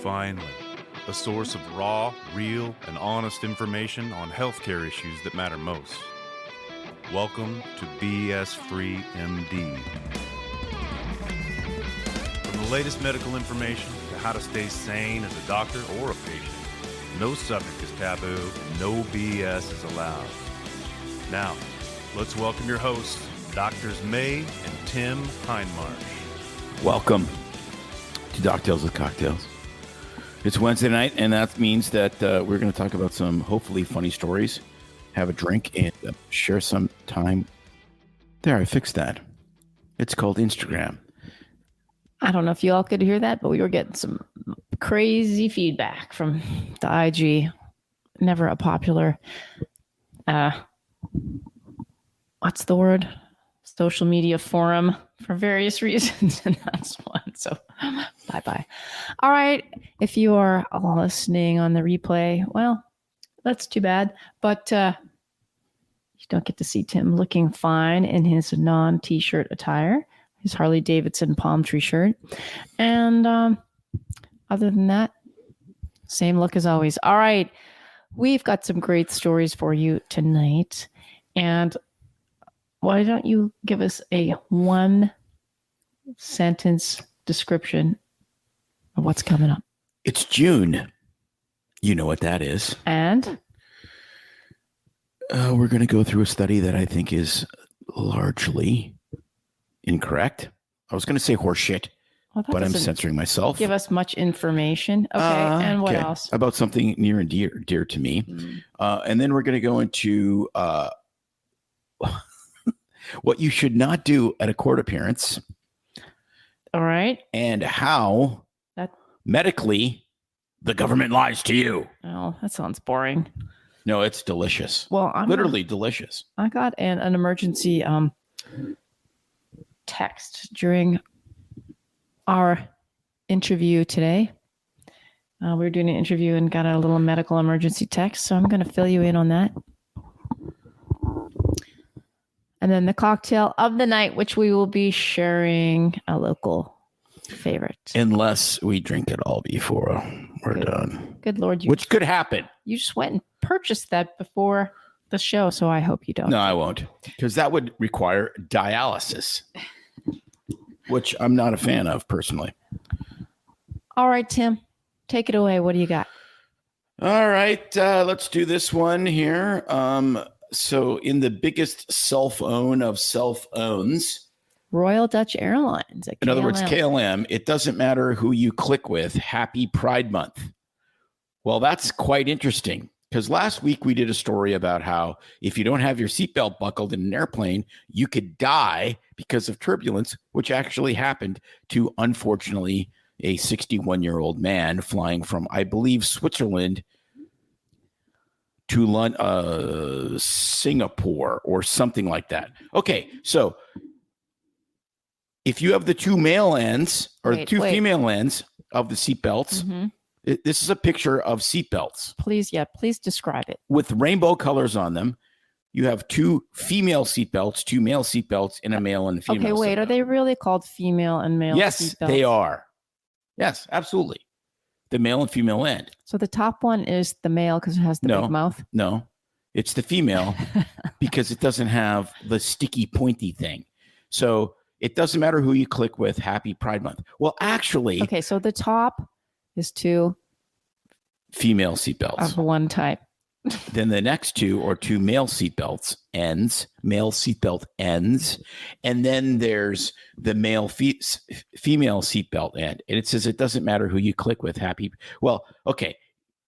finally, a source of raw, real, and honest information on healthcare issues that matter most. Welcome to BS Free MD. From the latest medical information to how to stay sane as a doctor or a patient, no subject is taboo, no BS is allowed. Now, let's welcome your hosts, Doctors May and Tim Hindmarsh. Welcome to DOCTALES with Cocktails. It's Wednesday night, and that means that we're going to talk about some hopefully funny stories, have a drink, and share some time. There, I fixed that. It's called Instagram. I don't know if you all could hear that, but we were getting some crazy feedback from the IG. Never a popular, what's the word? Social media forum for various reasons, and that's one. So bye-bye. All right. If you are all listening on the replay, well, that's too bad. But you don't get to see Tim looking fine in his non-t-shirt attire, his Harley Davidson palm tree shirt. And other than that, same look as always. All right. We've got some great stories for you tonight. And why don't you give us a one-sentence description of what's coming up? It's June. You know what that is. And? We're going to go through a study that I think is largely incorrect. I was going to say horseshit, but I'm censoring myself. Give us much information. Okay, and what else? About something near and dear to me. And then we're going to go into what you should not do at a court appearance. All right. And how medically the government lies to you. Oh, that sounds boring. No, it's delicious. Well, literally delicious. I got an emergency text during our interview today. We were doing an interview and got a little medical emergency text. So I'm going to fill you in on that. And then the cocktail of the night, which we will be sharing a local favorite. Unless we drink it all before we're done. Good Lord. Which could happen. You just went and purchased that before the show, so I hope you don't. No, I won't. Because that would require dialysis, which I'm not a fan of personally. All right, Tim. Take it away. What do you got? All right. Let's do this one here. So in the biggest self-own of self-owns, Royal Dutch Airlines. In other words, KLM, it doesn't matter who you click with. Happy Pride Month. Well, that's quite interesting because last week we did a story about how if you don't have your seatbelt buckled in an airplane, you could die because of turbulence, which actually happened to, unfortunately, a 61-year-old man flying from, I believe, Switzerland to Singapore or something like that. Okay, so if you have the two male ends or two female ends of the seatbelts, this is a picture of seatbelts. Please describe it. With rainbow colors on them. You have two female seatbelts, two male seatbelts, and a male and female. Okay, wait, seatbelt. Are they really called female and male Yes, seatbelts? they are. Yes, absolutely. The male and female end. So the top one is the male because it has the big mouth? No, it's the female because it doesn't have the sticky pointy thing. So it doesn't matter who you click with. Happy Pride Month. Well, actually. Okay, so the top is two female seatbelts of one type. Then the next two are two male seatbelt ends. And then there's the female seatbelt end. And it says it doesn't matter who you click with. Well, okay.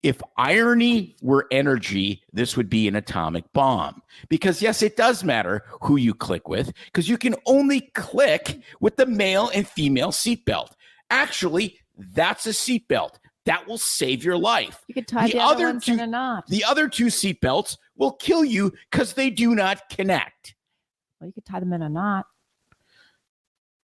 If irony were energy, this would be an atomic bomb. Because yes, it does matter who you click with because you can only click with the male and female seatbelt. Actually, that's a seatbelt. That will save your life. You could tie the other ones in a knot. The other two seatbelts will kill you because they do not connect. Well, you could tie them in a knot.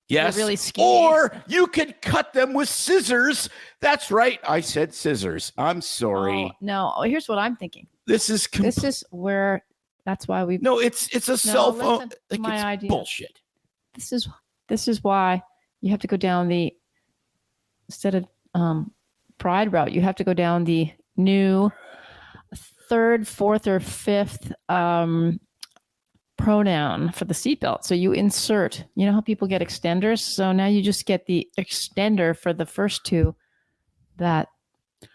Yes. Really skinny. Or you could cut them with scissors. That's right. I said scissors. I'm sorry. Oh, no. Here's what I'm thinking. This is where That's why we. No, it's a cell phone. Like my it's idea. bullshit. This is why you have to go down instead of pride route. You have to go down the new third, fourth, or fifth pronoun for the seatbelt. So you insert, you know how people get extenders? So now you just get the extender for the first two that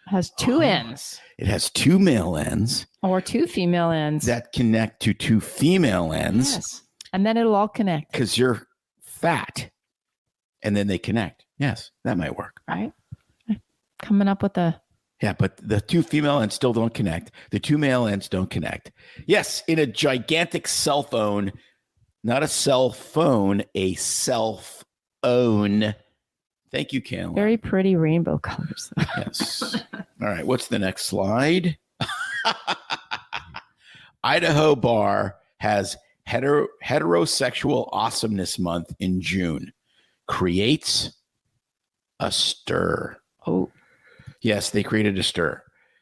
has two ends. It has two male ends. Or two female ends. That connect to two female ends. Yes. And then it'll all connect. Because you're fat. And then they connect. Yes, that might work. Right? Coming up with a... Yeah, but the two female ends still don't connect. The two male ends don't connect. Yes, in a gigantic cell phone, not a cell phone, a self-own. Thank you, Caitlin. Very pretty rainbow colors. Yes. All right, what's the next slide? Idaho Bar has Heterosexual Awesomeness Month in June. Creates a stir. Oh. Yes, they created a stir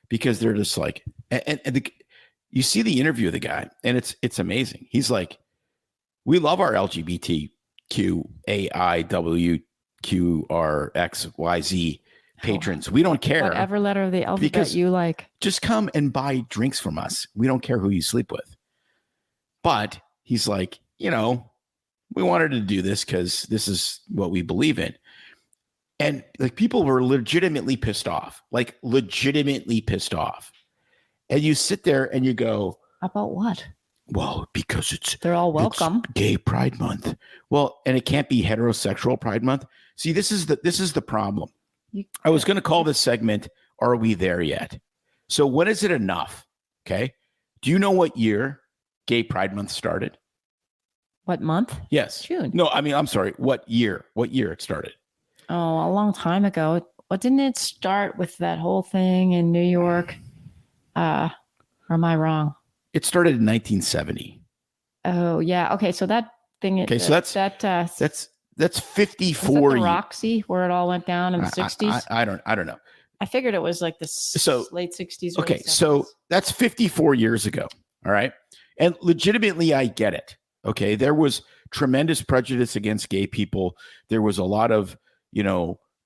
because they're just like, you see the interview of the guy, and it's amazing. He's like, we love our LGBTQAIWQRXYZ patrons. We don't care. Whatever letter of the alphabet you like. Just come and buy drinks from us. We don't care who you sleep with. But he's like, we wanted to do this because this is what we believe in. And like people were legitimately pissed off, And you sit there and you go, about what? Well, because they're all welcome. It's Gay Pride Month. Well, and it can't be heterosexual Pride Month. See, this is the problem. I was going to call this segment, Are We There Yet? So when is it enough? Okay. Do you know what year Gay Pride Month started? What month? Yes. June. No, I mean, I'm sorry. What year it started? Oh, a long time ago. What didn't it start with that whole thing in New York? Or am I wrong? It started in 1970. Oh, yeah. Okay, so that thing. Okay, so that's 54 was that the Roxy where it all went down in the 60s. I don't know. I figured it was like the late 60s. Okay, so that's 54 years ago. All right, and legitimately, I get it. Okay, there was tremendous prejudice against gay people. There was a lot of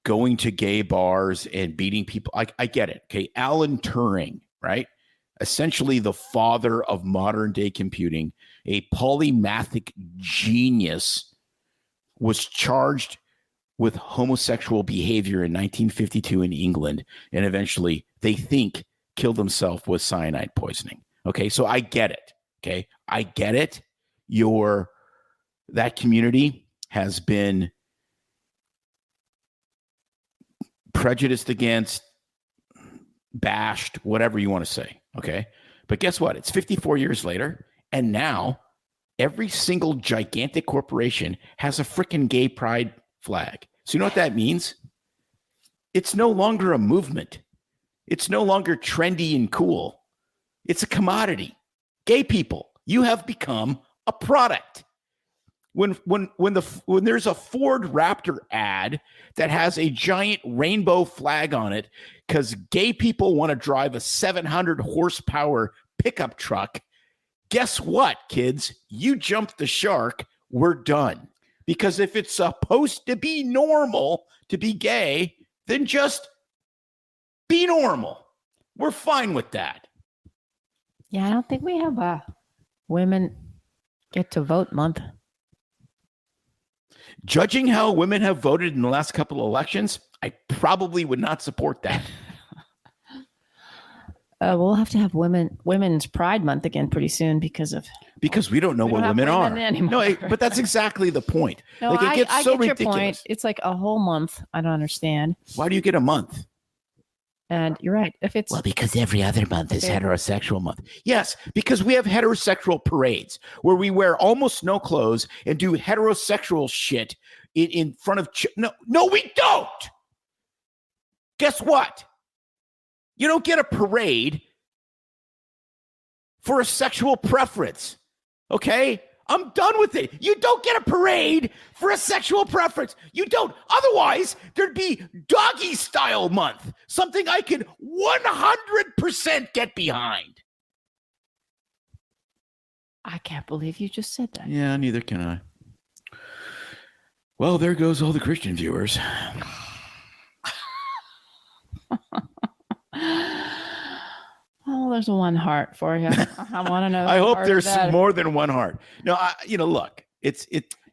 going to gay bars and beating people. I get it. Okay. Alan Turing, right? Essentially the father of modern day computing, a polymathic genius, was charged with homosexual behavior in 1952 in England. And eventually they think killed himself with cyanide poisoning. Okay. So I get it. Okay. I get it. That community has been prejudiced against, bashed, whatever you want to say. Okay. But guess what? It's 54 years later. And now every single gigantic corporation has a freaking gay pride flag. So you know what that means? It's no longer a movement. It's no longer trendy and cool. It's a commodity. Gay people, you have become a product. When there's a Ford Raptor ad that has a giant rainbow flag on it because gay people want to drive a 700 horsepower pickup truck, guess what, kids? You jumped the shark. We're done. Because if it's supposed to be normal to be gay, then just be normal. We're fine with that. Yeah, I don't think we have a women get to vote month. Judging how women have voted in the last couple of elections, I probably would not support that. We'll have to have Women's Pride Month again pretty soon because we don't know what women are. No, but that's exactly the point. No, like it gets I so get ridiculous. Your point. It's like a whole month. I don't understand. Why do you get a month? And you're right. Because every other month is heterosexual month. Yes, because we have heterosexual parades where we wear almost no clothes and do heterosexual shit in front of. No, we don't. Guess what? You don't get a parade for a sexual preference. Okay? I'm done with it. You don't get a parade for a sexual preference. You don't. Otherwise, there'd be doggy style month, something I could 100% get behind. I can't believe you just said that. Yeah, neither can I. Well, there goes all the Christian viewers. there's one heart for you. I want to know. I hope part of there's that. more than one heart. No, look,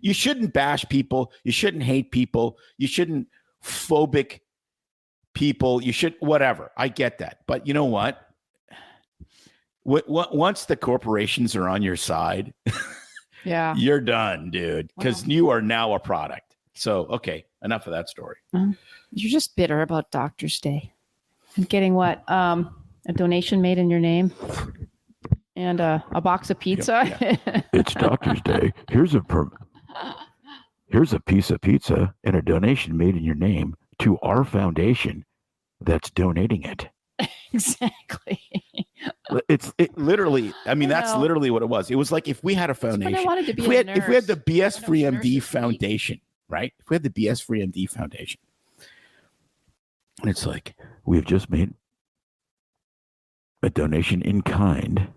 you shouldn't bash people. You shouldn't hate people. You shouldn't phobic people. You should, whatever. I get that. But you know what? Once the corporations are on your side, Yeah, you're done, dude, because you are now a product. So, okay, enough of that story. You're just bitter about Doctor's Day and getting what? A donation made in your name and a box of pizza. Yeah. It's Doctor's Day. Here's a piece of pizza and a donation made in your name to our foundation that's donating it. Exactly. It literally, I mean, that's literally what it was. It was like if we had a foundation, I wanted to be if we had the nurse. BS Free MD Foundation, right? If we had the BS Free MD Foundation, and it's like, we've just made a donation in kind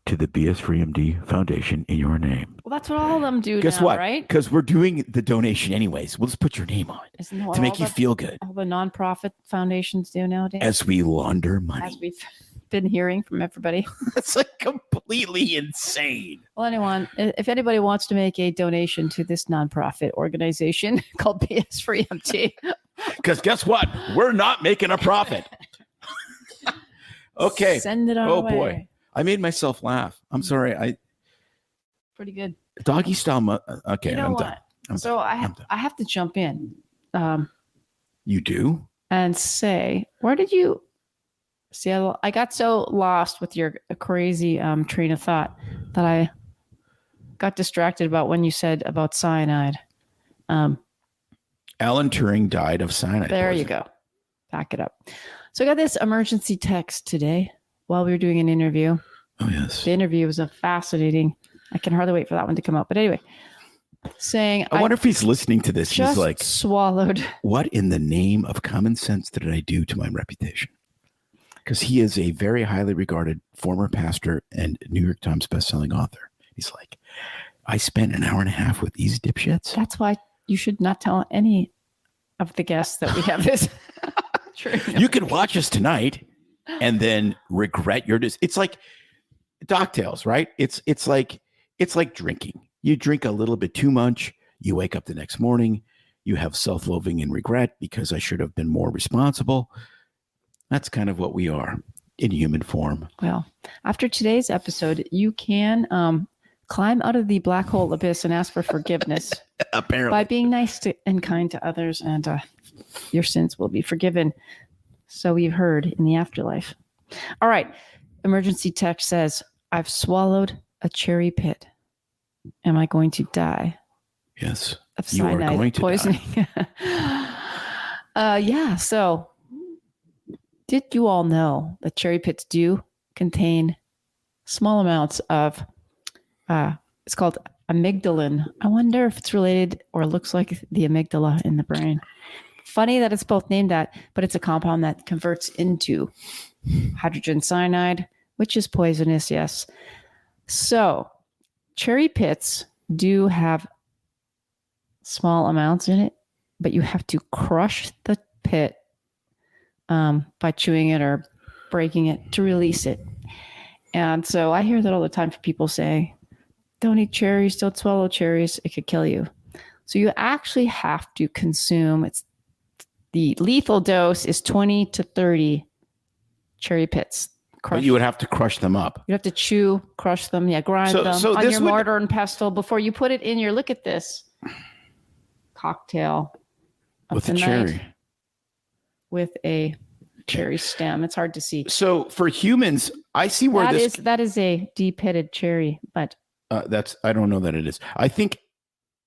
to the BS Free MD Foundation in your name. Well, that's what all of them do. Guess now, what? Right? Because we're doing the donation anyways. We'll just put your name on it to make you feel good. All the nonprofit foundations do nowadays. As we launder money. As we've been hearing from everybody. That's like completely insane. Well, if anybody wants to make a donation to this nonprofit organization called BS Free MT. Because guess what? We're not making a profit. Okay. Send it our way. Boy. I made myself laugh. I'm sorry. Pretty good. Doggy style. Okay. You know I'm what? done. I have to jump in. You do? And say, where did you see? I got so lost with your crazy train of thought that I got distracted about when you said about cyanide. Alan Turing died of cyanide. There you go. Back it up. So I got this emergency text today while we were doing an interview. Oh, yes. The interview was fascinating. I can hardly wait for that one to come out. But anyway, saying, I wonder if he's listening to this. Just he's like, swallowed. What in the name of common sense did I do to my reputation? Because he is a very highly regarded former pastor and New York Times bestselling author. He's like, I spent an hour and a half with these dipshits. That's why you should not tell any of the guests that we have this. True. You can watch us tonight and then regret your it's like DOCTALES, right? It's like drinking. You drink a little bit too much, you wake up the next morning, you have self-loathing and regret because I should have been more responsible. That's kind of what we are in human form. Well, after today's episode, you can climb out of the black hole abyss and ask for forgiveness. Apparently. By being nice to and kind to others, and your sins will be forgiven. So we've heard in the afterlife. All right. Emergency text says, I've swallowed a cherry pit. Am I going to die? Yes. Of cyanide you are going to poisoning. Yeah. So did you all know that cherry pits do contain small amounts of, it's called amygdalin. I wonder if it's related or looks like the amygdala in the brain. Funny that it's both named that, but it's a compound that converts into hydrogen cyanide, which is poisonous, yes. So cherry pits do have small amounts in it, but you have to crush the pit by chewing it or breaking it to release it. And so I hear that all the time from people saying, don't eat cherries, don't swallow cherries, it could kill you. So you actually have to consume, the lethal dose is 20 to 30 cherry pits. But you would have to crush them up. You have to chew, crush them, grind them on your mortar and pestle before you put it in your, look at this, cocktail with a cherry. With a cherry stem. It's hard to see. So for humans, I see where that is a deep-pitted cherry, but I don't know that it is. I think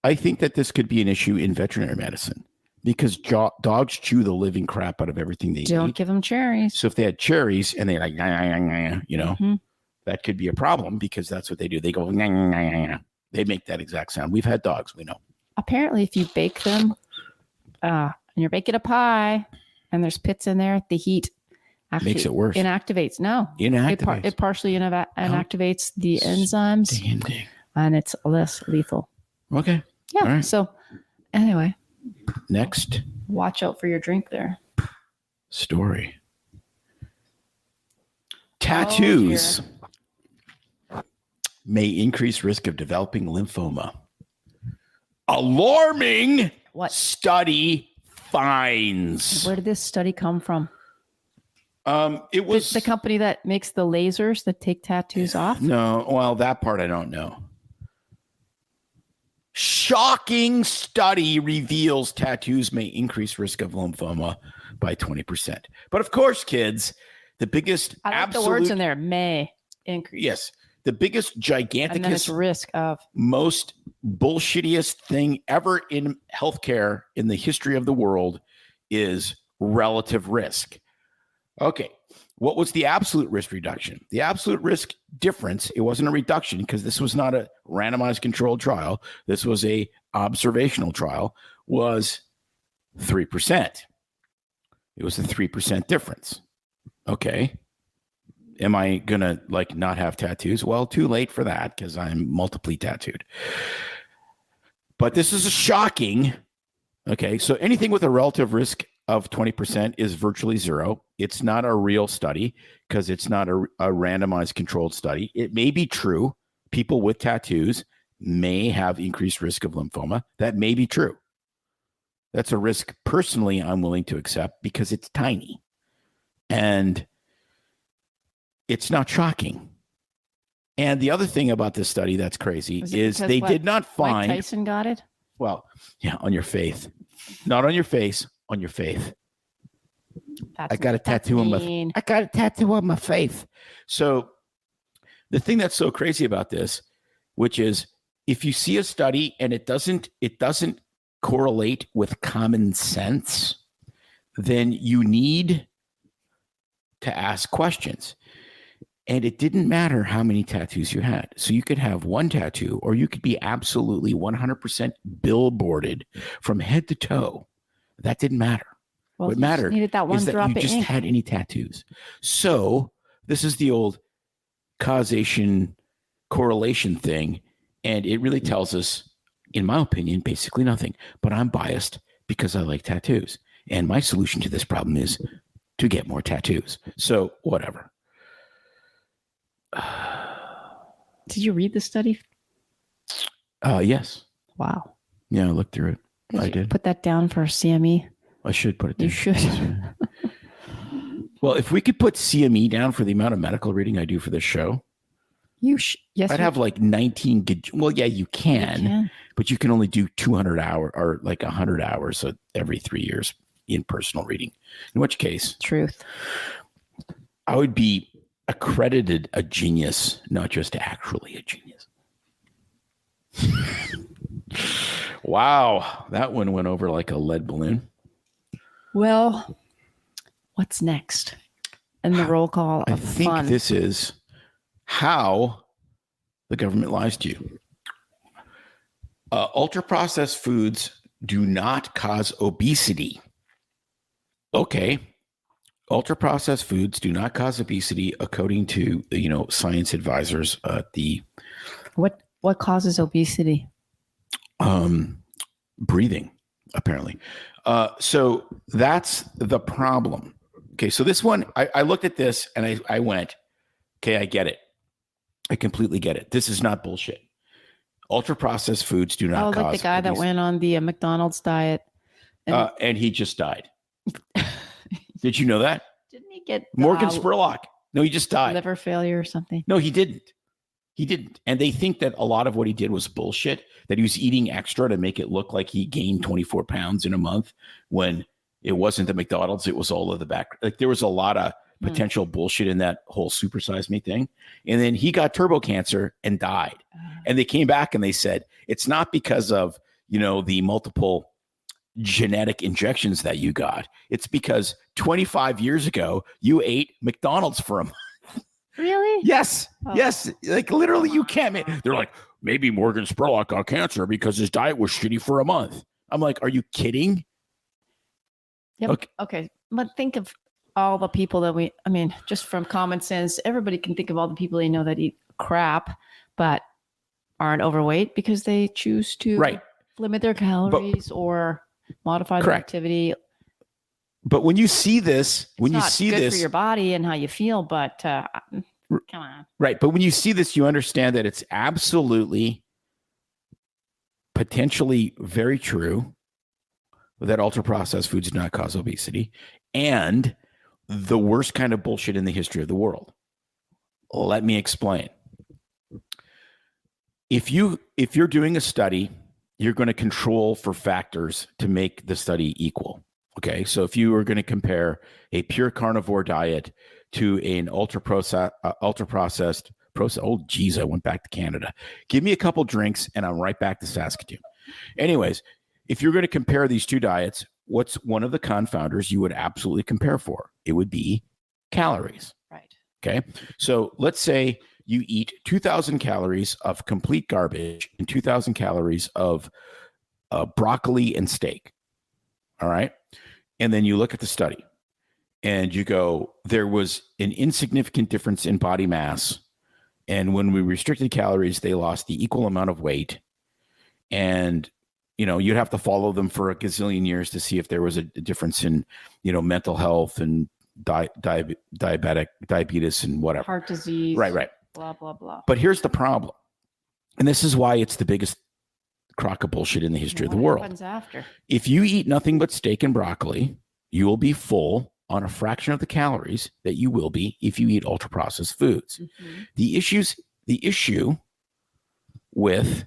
that this could be an issue in veterinary medicine because dogs chew the living crap out of everything they eat. Don't give them cherries. So if they had cherries and they like, that could be a problem because that's what they do. They go, they make that exact sound. We've had dogs, we know. Apparently, if you bake them, and you're baking a pie, and there's pits in there, the heat actually makes it worse. Inactivates. No, inactivates. It partially inactivates the enzymes, and it's less lethal. Okay. Yeah. Right. So, anyway, next, watch out for your drink there. Story. Tattoos may increase risk of developing lymphoma. Alarming study finds. Where did this study come from? It was the company that makes the lasers that take tattoos off? No, well, that part I don't know. Shocking study reveals tattoos may increase risk of lymphoma by 20%. But of course, kids, the biggest I like the words in there, may increase. Yes. The biggest And then it's giganticus, risk of. most bullshittiest thing ever in healthcare in the history of the world is relative risk. Okay. What was the absolute risk reduction? The absolute risk difference, it wasn't a reduction because this was not a randomized controlled trial. This was a observational trial, was 3%. It was a 3% difference. Okay. Am I going to not have tattoos? Well, too late for that because I'm multiply tattooed. But this is a shocking. Okay. So anything with a relative risk of 20% is virtually zero. It's not a real study because it's not a randomized controlled study. It may be true. People with tattoos may have increased risk of lymphoma. That may be true. That's a risk personally I'm willing to accept because it's tiny. And it's not shocking. And the other thing about this study that's crazy is they did not find. Mike Tyson got it? Well, yeah, on your faith. Not on your face, on your faith. I got a tattoo on my face. So the thing that's so crazy about this, which is if you see a study and it doesn't correlate with common sense, then you need to ask questions. And it didn't matter how many tattoos you had. So you could have one tattoo or you could be absolutely 100% billboarded from head to toe. That didn't matter. Well, what mattered needed that one is that drop you of just ink. had any tattoos. So this is the old causation correlation thing. And it really tells us, in my opinion, basically nothing. But I'm biased because I like tattoos. And my solution to this problem is to get more tattoos. So whatever. Did you read the study? Yes. Wow. Yeah, I looked through it. I did. Put that down for CME. I should put it down. You should. Well, if we could put CME down for the amount of medical reading I do for this show, Yes, I'd have 19. Well, yeah, you can, but you can only do 200 hours or 100 hours every 3 years in personal reading. In which case, truth. I would be accredited a genius, not just actually a genius. Wow, that one went over like a lead balloon. Well, what's next? And the roll call of I think fun. this is how the government lies to you. Ultra-processed foods do not cause obesity. Okay. Ultra-processed foods do not cause obesity, according to science advisors at the. What causes obesity? Breathing, apparently. So that's the problem. Okay, so this one, I looked at this and I went, okay, I get it. I completely get it. This is not bullshit. Ultra-processed foods do not cause like the guy obesity. that went on the McDonald's diet. And he just died. Did you know that? Didn't he get Morgan Spurlock. No, he just died. liver failure or something? No, he didn't. He didn't. And they think that a lot of what he did was bullshit, that he was eating extra to make it look like he gained 24 pounds in a month when it wasn't the McDonald's. It was all of the back. There was a lot of potential bullshit in that whole supersize me thing. And then he got turbo cancer and died. And they came back and they said, it's not because of, the multiple genetic injections that you got. It's because 25 years ago, you ate McDonald's for a month. Really? Yes. Oh. Yes. Literally you can't. They're like, maybe Morgan Spurlock got cancer because his diet was shitty for a month. I'm like, are you kidding? Yep. Okay. But think of all the people that just from common sense, everybody can think of all the people they know that eat crap, but aren't overweight because they choose to limit their calories or modify their activity. But when you see this, It's not good for your body and how you feel, but come on. Right. But when you see this, you understand that it's absolutely potentially very true that ultra processed foods do not cause obesity, and the worst kind of bullshit in the history of the world. Let me explain. If you're doing a study, you're going to control for factors to make the study equal. Okay. So if you are going to compare a pure carnivore diet to an ultra processed process. Oh, geez, I went back to Canada. Give me a couple drinks and I'm right back to Saskatoon. Anyways, if you're going to compare these two diets, what's one of the confounders you would absolutely compare for? It would be calories. Right. Okay. So let's say you eat 2,000 calories of complete garbage and 2,000 calories of broccoli and steak. All right. And then you look at the study and you go, there was an insignificant difference in body mass. And when we restricted calories, they lost the equal amount of weight. And, you'd have to follow them for a gazillion years to see if there was a difference in, mental health and diabetes and whatever. Heart disease. Right. Blah, blah, blah. But here's the problem. And this is why it's the biggest crock of bullshit in the history of the world. What happens after? If you eat nothing but steak and broccoli, you will be full on a fraction of the calories that you will be if you eat ultra processed foods. Mm-hmm. The issue with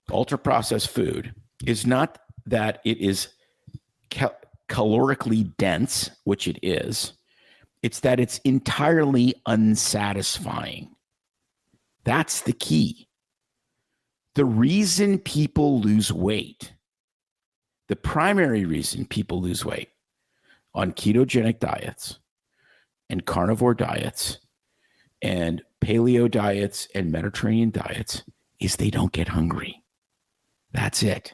ultra processed food is not that it is calorically dense, which it is. It's that it's entirely unsatisfying. That's the key. The reason people lose weight, the primary reason people lose weight on ketogenic diets and carnivore diets and paleo diets and Mediterranean diets is they don't get hungry. That's it.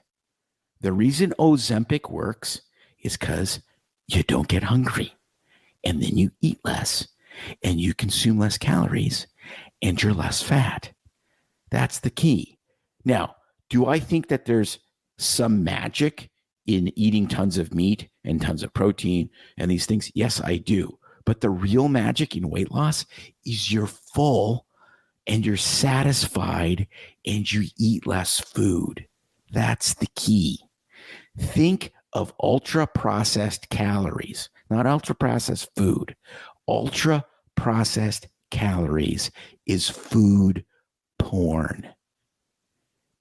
The reason Ozempic works is because you don't get hungry, and then you eat less and you consume less calories and you're less fat. That's the key. Now, do I think that there's some magic in eating tons of meat and tons of protein and these things? Yes, I do. But the real magic in weight loss is you're full and you're satisfied and you eat less food. That's the key. Think of ultra processed calories, not ultra processed food. Ultra processed calories is food porn.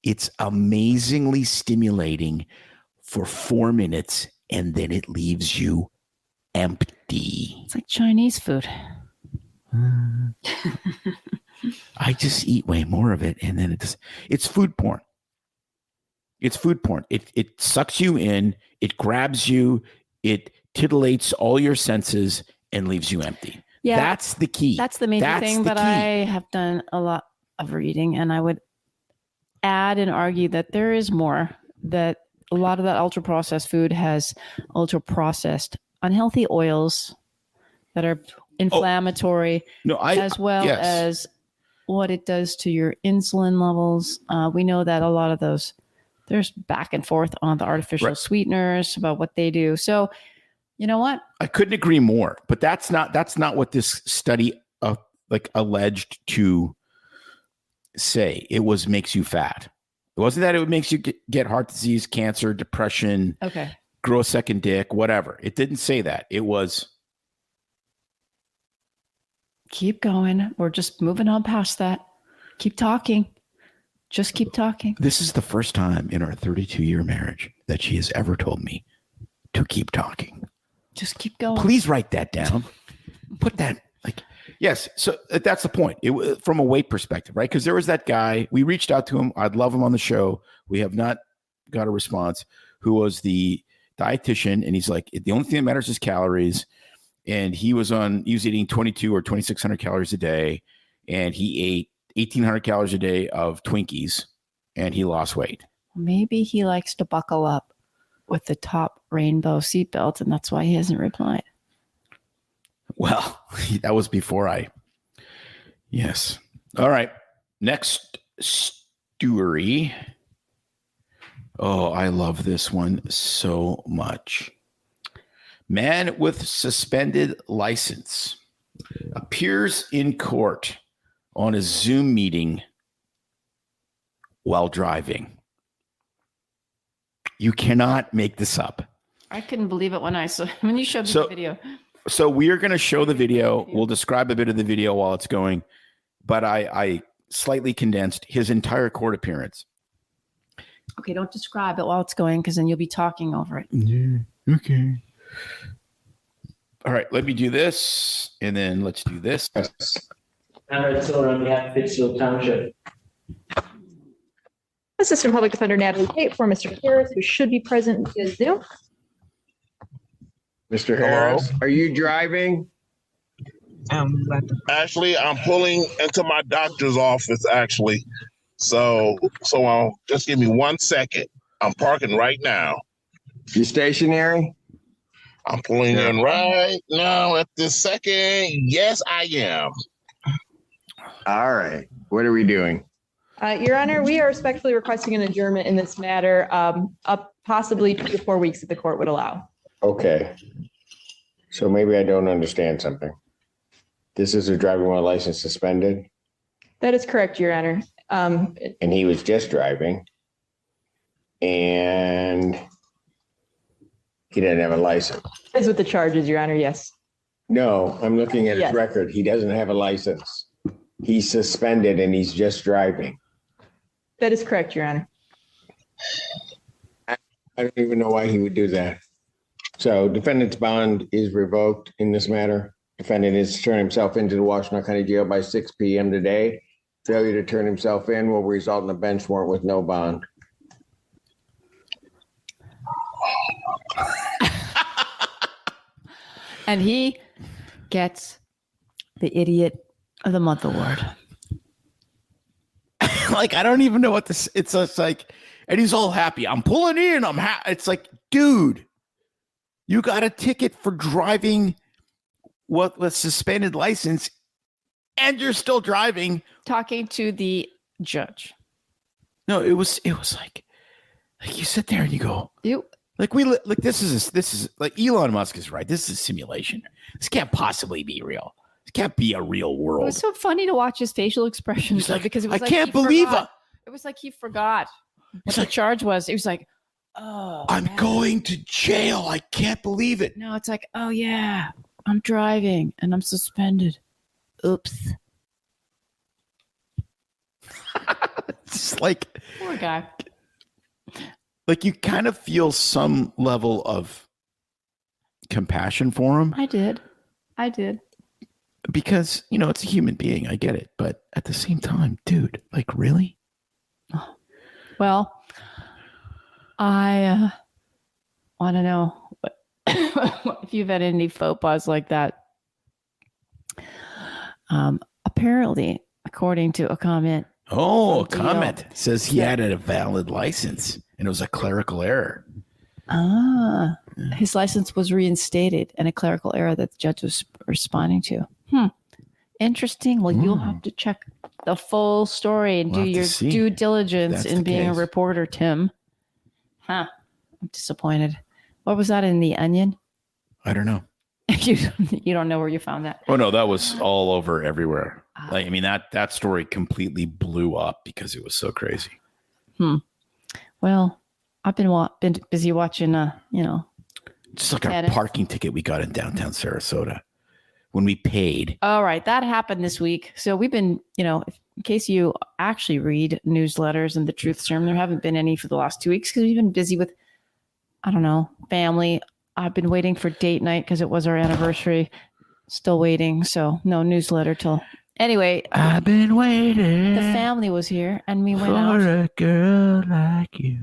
It's amazingly stimulating for 4 minutes and then it leaves you empty. It's like Chinese food. I just eat way more of it and then it's food porn. It's food porn. It sucks you in, it grabs you, it titillates all your senses and leaves you empty. Yeah, that's the key. That's the major thing that I have done a lot of reading, and I would add and argue that there is more, that a lot of that ultra processed food has ultra processed unhealthy oils that are inflammatory, as well as what it does to your insulin levels. We know that a lot of those, there's back and forth on the artificial sweeteners about what they do. So, you know what? I couldn't agree more, but that's not what this study alleged to say. It was makes you fat. It wasn't that it makes you get heart disease, cancer, depression, grow a second dick, whatever. It didn't say that. It was. Keep going. We're just moving on past that. Keep talking. Just keep talking. This is the first time in our 32-year marriage that she has ever told me to keep talking. Just keep going. Please write that down. Put that yes. So that's the point. It was from a weight perspective, right? Because there was that guy. We reached out to him. I'd love him on the show. We have not got a response. Who was the dietitian? And he's like, the only thing that matters is calories. And he was eating 22 or 2,600 calories a day, and he ate 1,800 calories a day of Twinkies, and he lost weight. Maybe he likes to buckle up with the top rainbow seatbelt, and that's why he hasn't replied. Well, that was before yes. All right. Next story. Oh, I love this one so much. Man with suspended license appears in court on a Zoom meeting while driving. You cannot make this up. I couldn't believe it when you showed me the video. So we are going to show the video. We'll describe a bit of the video while it's going, but I slightly condensed his entire court appearance. Okay, don't describe it while it's going, because then you'll be talking over it. Yeah. Okay. All right, let me do this, and then let's do this. Conrad Tiller on behalf of Pittsfield Township. Assistant Public Defender Natalie Tate for Mr. Harris, who should be present via Zoom. Mr. Harris, are you driving? Actually, I'm pulling into my doctor's office, actually. So just give me 1 second. I'm parking right now. You stationary? I'm pulling in right now at this second. Yes, I am. All right. What are we doing? Your Honor, we are respectfully requesting an adjournment in this matter, up possibly 2 to 4 weeks if the court would allow. Okay. So maybe I don't understand something. This is a driving while license suspended, That is correct, Your Honor. and he was just driving, and he didn't have a license. Is with the charges, Your Honor, yes. No, I'm looking at his Yes. record. He doesn't have a license. He's suspended and he's just driving. That is correct, Your Honor. I don't even know why he would do that. So defendant's bond is revoked in this matter. Defendant is to turn himself into the Washington County Jail by 6 p.m. today. Failure to turn himself in will result in a bench warrant with no bond. And he gets the Idiot of the Month award. Like, I don't even know what this. It's just like, and he's all happy. I'm pulling in. It's like, dude, you got a ticket for driving with suspended license, and you're still driving. Talking to the judge. No, it was like you sit there and you go, You like this is like Elon Musk is right. This is a simulation. This can't possibly be real. This can't be a real It world. was so funny to watch his facial expressions, He's though, like, because it was I like can't he believe forgot. it. It was like he forgot what He's the like, charge was. He was like, "Oh, I'm man." going to jail. I can't believe it. No, it's like, "Oh yeah, I'm driving and I'm suspended." Oops, It's like poor guy. you kind of feel some level of compassion for him I did. because, it's a human being. I get it. But at the same time, dude, like, really? Well, I want to know if you've had any faux pas like that. Apparently, according to a comment. Oh, a From comment says he had a valid license and it was a clerical error. His license was reinstated and a clerical error that the judge was responding to. Interesting. Well, you'll have to check the full story and We'll do have to your see due if diligence that's in the being a case. reporter, Tim. I'm disappointed. What was that in The Onion? I don't know. You don't know where you found that. Oh, no, that was all over everywhere. Like, I mean, that story completely blew up because it was so crazy. Well, I've been busy watching, Just like our Tennis. parking ticket we got in downtown Sarasota when we paid. All right, that happened this week. So we've been, in case you actually read newsletters and the Truth Serum, there haven't been any for the last 2 weeks because we've been busy with, family. I've been waiting for date night because it was our anniversary. Still waiting. So no newsletter till. Anyway, I've been waiting. the family was here and we went for out. a girl like you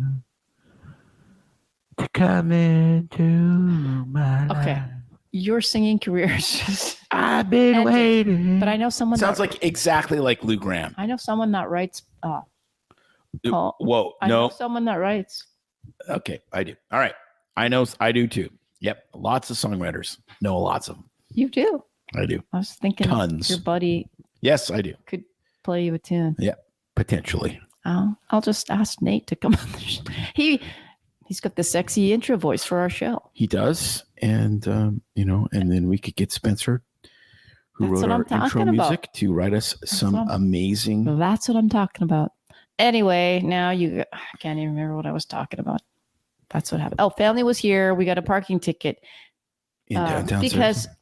to come into my Okay. life. Your singing career is just. I've been ended. waiting. But I know someone. Sounds that, like exactly like Lou Graham. I know someone that writes. Paul, Whoa, I know no. someone that writes. Okay, I do. All right. I do too. Yep. Lots of songwriters. Know lots of them. You do. I do. I was thinking Tons. your buddy Yes, I do. could play you a tune. Potentially. I'll just ask Nate to come on the show. He's got the sexy intro voice for our show. He does. and and then we could get Spencer, who That's wrote what our I'm talking intro about. music, to write us some what amazing. That's what I'm talking about. Anyway, now I can't even remember what I was talking about. That's what happened. Oh, family was here. We got a parking ticket In downtown because Sarasota.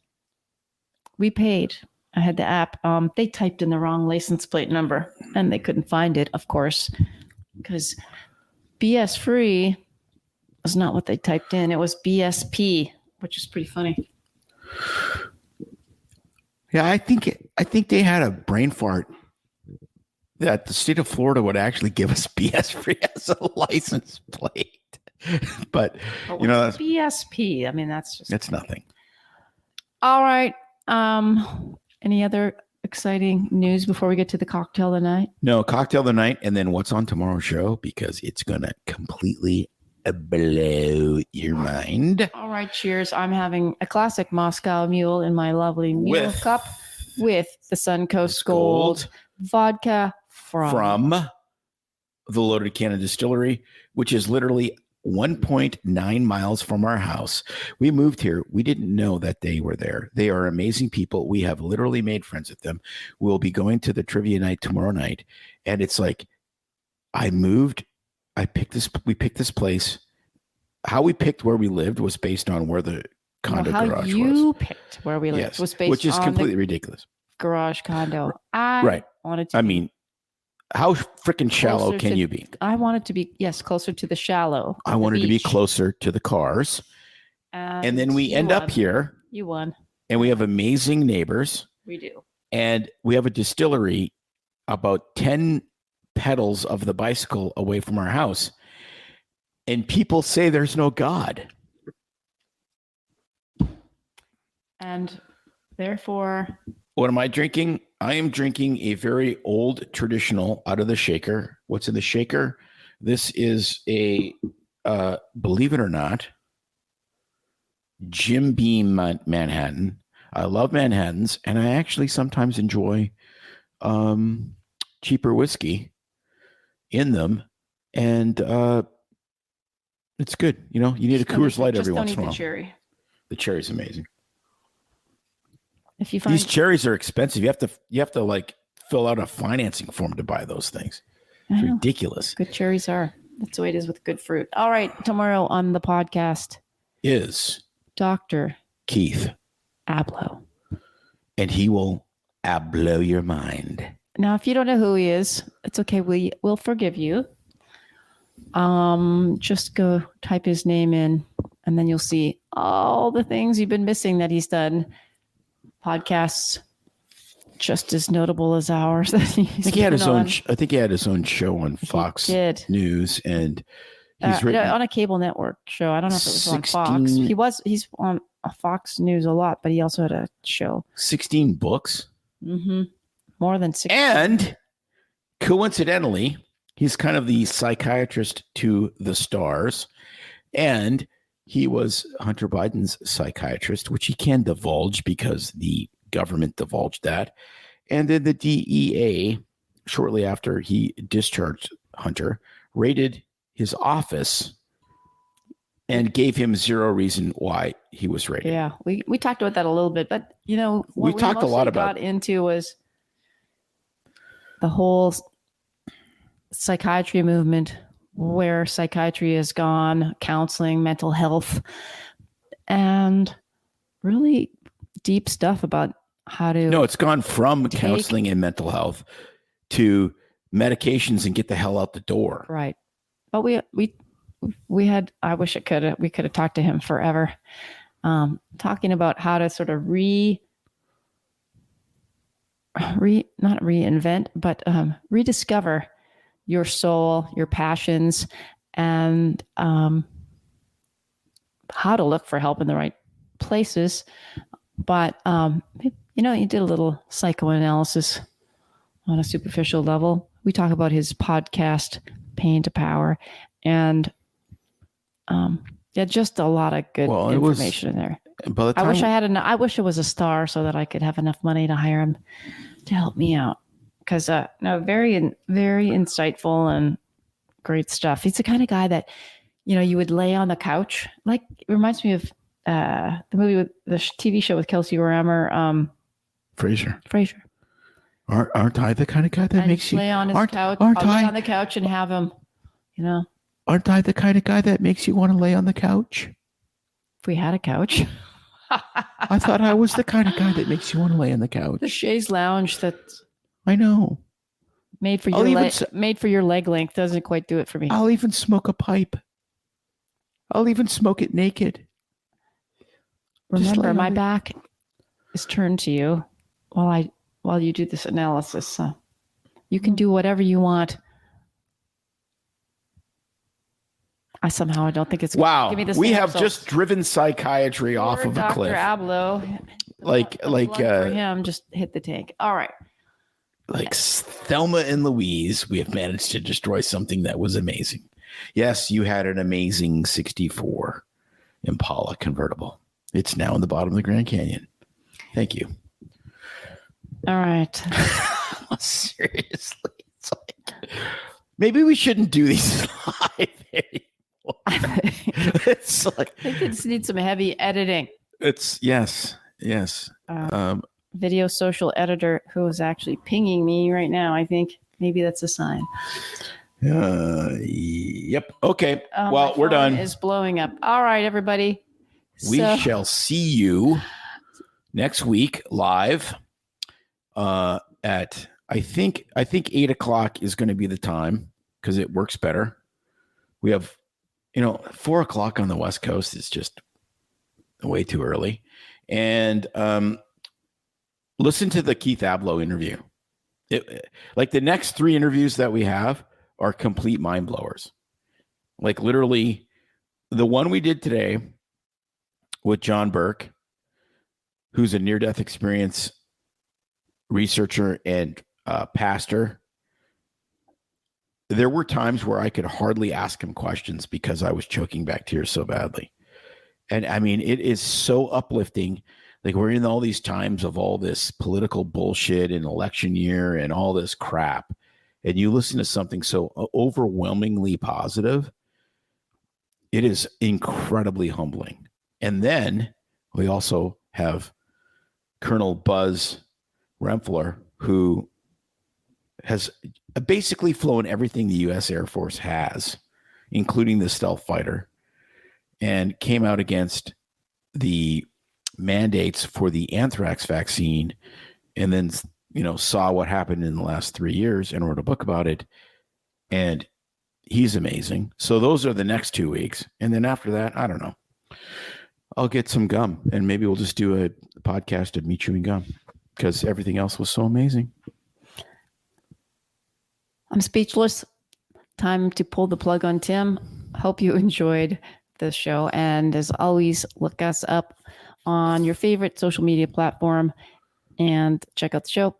we paid. I had the app. They typed in the wrong license plate number and they couldn't find it, of course, because BS free was not what they typed in. It was BSP, which is pretty funny. Yeah, I think they had a brain fart that the state of Florida would actually give us BS free as a license plate. But that's BSP. I mean, that's nothing. All right. Any other exciting news before we get to the cocktail of the night? No, cocktail of the night, and then what's on tomorrow's show, because it's gonna completely blow your mind. All right, cheers. I'm having a classic Moscow Mule in my lovely mule cup with the Suncoast Gold vodka from the Loaded Cannon Distillery, which is literally 1.9 miles from our house. We moved here. We didn't know that they were there. They are amazing people. We have literally made friends with them. We'll be going to the trivia night tomorrow night. And it's like, we picked this place. How we picked where we lived was based on where the condo garage was. How you picked where we lived was based which is on completely ridiculous. Garage condo. I mean, how freaking shallow can you be? I wanted to be, closer to the shallow. I wanted to be closer to the cars. And then we end up here. You won. And we have amazing neighbors. We do. And we have a distillery about 10 pedals of the bicycle away from our house. And people say there's no God. And therefore, what am I drinking? I am drinking a very old traditional out of the shaker. What's in the shaker? This is a, believe it or not, Jim Beam Manhattan. I love Manhattans, and I actually sometimes enjoy cheaper whiskey in them. And it's good. You need a Coors Light every once in a while. The cherry's amazing. If you find these cherries are expensive, you have to like fill out a financing form to buy those things. It's ridiculous. Good cherries are. That's the way it is with good fruit. All right, tomorrow on the podcast is Dr. Keith Ablow, and he will blow your mind. Now, if you don't know who he is, it's okay. We'll forgive you. Just go type his name in, and then you'll see all the things you've been missing that he's done. Podcasts just as notable as ours. I think he had his own. I think he had his own show on Fox News, and he's on a cable network show. I don't know if it was on Fox. He's on Fox News a lot, but he also had a show. 16 books. Mm-hmm. More than 16. And coincidentally, he's kind of the psychiatrist to the stars, and he was Hunter Biden's psychiatrist, which he can divulge because the government divulged that. And then the DEA, shortly after he discharged Hunter, raided his office and gave him zero reason why he was raided. Yeah, we talked about that a little bit, but what we talked a lot about. Got into was the whole psychiatry movement, where psychiatry has gone, counseling, mental health, and really deep stuff about how to. No, it's gone from counseling and mental health to medications and get the hell out the door. Right. But we had, I wish we could have talked to him forever, talking about how to sort of not reinvent, but rediscover your soul, your passions, and how to look for help in the right places. But, he did a little psychoanalysis on a superficial level. We talk about his podcast, Pain to Power, and just a lot of good information in there. I wish it was a star so that I could have enough money to hire him to help me out. Because very, very insightful and great stuff. He's the kind of guy that, you would lay on the couch. Like, it reminds me of the movie with the TV show with Kelsey Grammer, Frasier. Frasier. Aren't I the kind of guy that I'd makes you? lay on his couch. Aren't I'll lay I? on the couch and have him, Aren't I the kind of guy that makes you want to lay on the couch? if we had a couch. I thought I was the kind of guy that makes you want to lay on the couch. The chaise lounge that's I know. made for your leg length doesn't quite do it for me. I'll even smoke a pipe. I'll even smoke it naked. Remember, my back is turned to you while you do this analysis. So you can do whatever you want. I don't think it's Wow. give me the We same have results. just driven psychiatry off Poor of a Dr. cliff. Abloh. For him, just hit the tank. All right. Like Thelma and Louise, we have managed to destroy something that was amazing. Yes, you had an amazing 64 Impala convertible. It's now in the bottom of the Grand Canyon. Thank you. All right. Seriously. It's like, maybe we shouldn't do these live anymore. It's like, I think it just needs some heavy editing. it's yes. Video social editor who is actually pinging me right now. I think maybe that's a sign. Yep. Okay. My Well, we're phone done. is blowing up. All right, everybody. We shall see you next week live at I think 8:00 is going to be the time because it works better. We have 4:00 on the West Coast is just way too early. And listen to the Keith Abloh interview. Like the next 3 interviews that we have are complete mind blowers. Like literally the one we did today with John Burke, who's a near-death experience researcher and pastor. There were times where I could hardly ask him questions because I was choking back tears so badly. And I mean, it is so uplifting. Like we're in all these times of all this political bullshit and election year and all this crap. And you listen to something so overwhelmingly positive. It is incredibly humbling. And then we also have Colonel Buzz Rempler, who has basically flown everything the U.S. Air Force has, including the stealth fighter, and came out against the mandates for the anthrax vaccine, and then saw what happened in the last 3 years and wrote a book about it. And he's amazing. So those are the next 2 weeks. And then after that, I don't know. I'll get some gum and maybe we'll just do a podcast of me chewing gum because everything else was so amazing. I'm speechless. Time to pull the plug on Tim. Hope you enjoyed the show. And as always, look us up on your favorite social media platform and check out the show.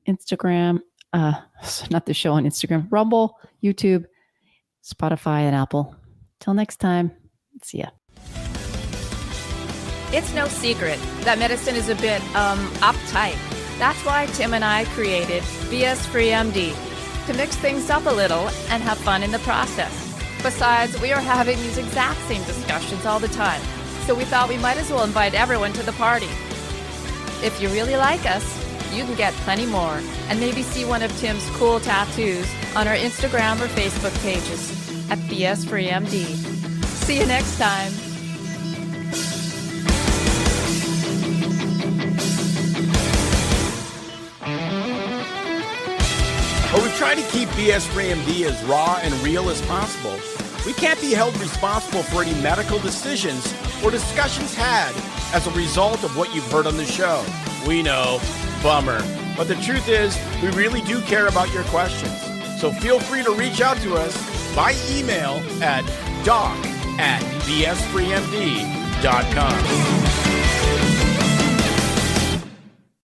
Instagram, not the show on Instagram, Rumble, YouTube, Spotify, and Apple. Till next time, see ya. It's no secret that medicine is a bit, uptight. That's why Tim and I created BS Free MD, to mix things up a little and have fun in the process. Besides, we are having these exact same discussions all the time, so we thought we might as well invite everyone to the party. If you really like us, you can get plenty more and maybe see one of Tim's cool tattoos on our Instagram or Facebook pages at BS Free MD. See you next time. But we try to keep BS Free MD as raw and real as possible. We can't be held responsible for any medical decisions or discussions had as a result of what you've heard on the show. We know, bummer. But the truth is, we really do care about your questions. So feel free to reach out to us by email at doc@bsfreemd.com.